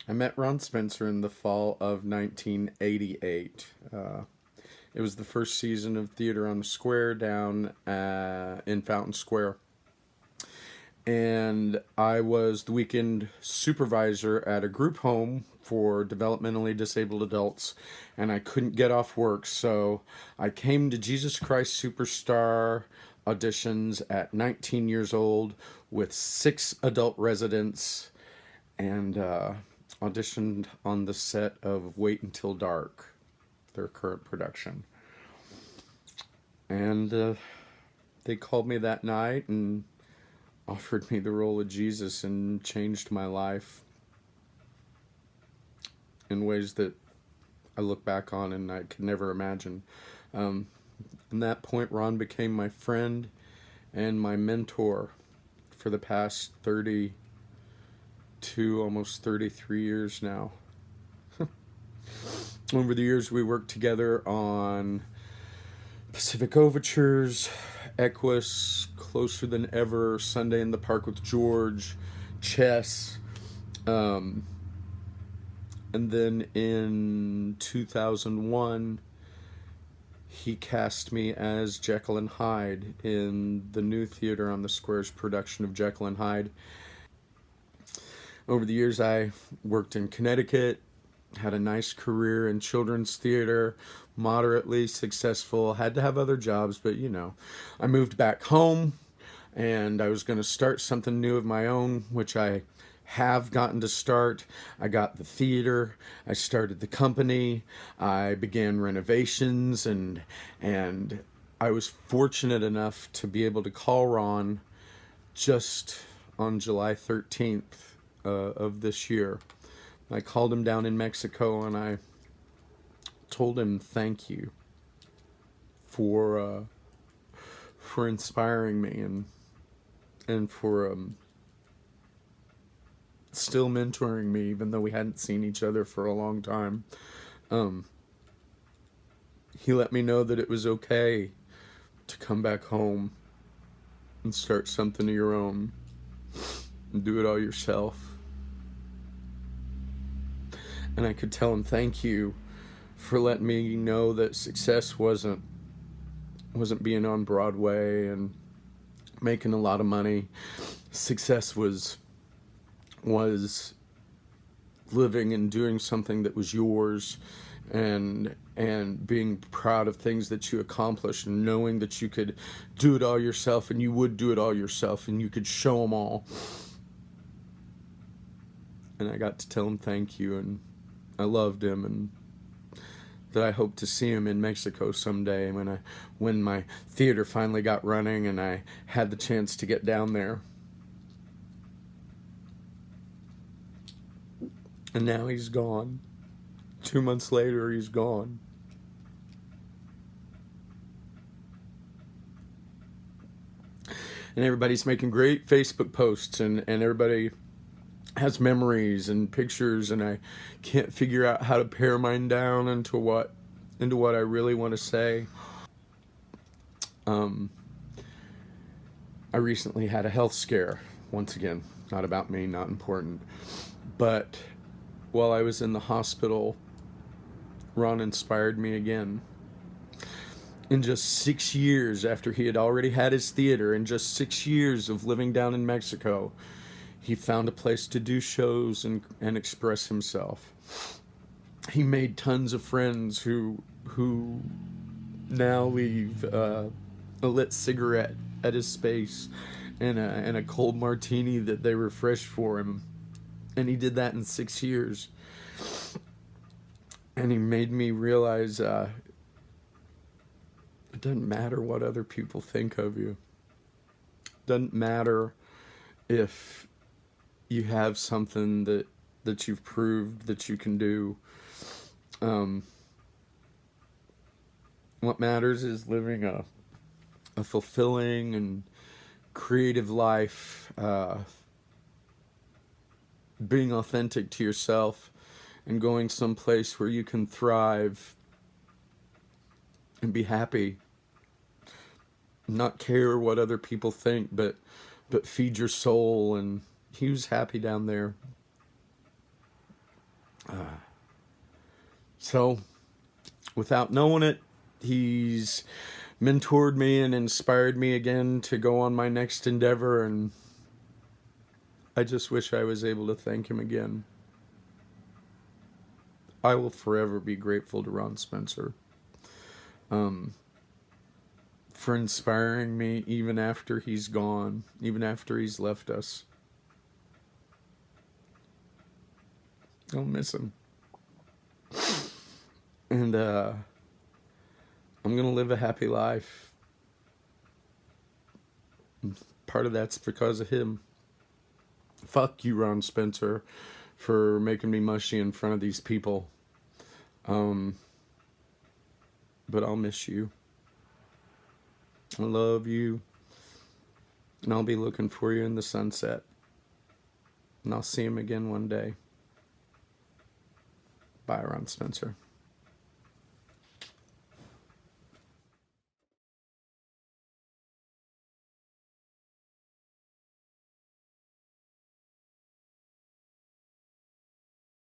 I met Ron Spencer in the fall of 1988. It was the first season of Theater on the Square down in Fountain Square. And I was the weekend supervisor at a group home for developmentally disabled adults, and I couldn't get off work, so I came to Jesus Christ Superstar auditions at 19 years old with 6 adult residents and auditioned on the set of Wait Until Dark, their current production. And they called me that night and offered me the role of Jesus and changed my life in ways that I look back on and I could never imagine. From that point, Ron became my friend and my mentor for the past 32, almost 33 years now. Over the years, we worked together on Pacific Overtures, Equus, Closer Than Ever, Sunday in the Park with George, Chess. And then in 2001, he cast me as Jekyll and Hyde in the new Theater on the Square's production of Jekyll and Hyde. Over the years, I worked in Connecticut, had a nice career in children's theater, moderately successful, had to have other jobs, but I moved back home and I was going to start something new of my own, which I have gotten to start. I got the theater, I started the company, I began renovations, and I was fortunate enough to be able to call Ron just on July 13th of this year. I called him down in Mexico and I told him thank you for inspiring me and for still mentoring me, even though we hadn't seen each other for a long time. He let me know that it was okay to come back home and start something of your own and do it all yourself. And I could tell him thank you for letting me know that success wasn't being on Broadway and making a lot of money. Success was living and doing something that was yours, and being proud of things that you accomplished, and knowing that you could do it all yourself, and you would do it all yourself, and you could show them all. And I got to tell him thank you, and I loved him, and that I hope to see him in Mexico someday when my theater finally got running and I had the chance to get down there. And now he's gone. 2 months later, he's gone. And everybody's making great Facebook posts, and everybody has memories and pictures, and I can't figure out how to pare mine down into what I really want to say. I recently had a health scare. Once again, not about me, not important. But while I was in the hospital, Ron inspired me again. In just 6 years after he had already had his theater, in just 6 years of living down in Mexico, he found a place to do shows and express himself. He made tons of friends who now leave a lit cigarette at his space and a cold martini that they refreshed for him. And he did that in 6 years. And he made me realize it doesn't matter what other people think of you. It doesn't matter if you have something that you've proved that you can do. What matters is living a fulfilling and creative life, being authentic to yourself, and going someplace where you can thrive and be happy. Not care what other people think, but feed your soul. And he was happy down there. So, without knowing it, he's mentored me and inspired me again to go on my next endeavor, and I just wish I was able to thank him again. I will forever be grateful to Ron Spencer for inspiring me even after he's gone, even after he's left us. I'll miss him. And I'm going to live a happy life. Part of that's because of him. Fuck you, Ron Spencer, for making me mushy in front of these people. But I'll miss you. I love you. And I'll be looking for you in the sunset. And I'll see him again one day. Bye, Ron Spencer.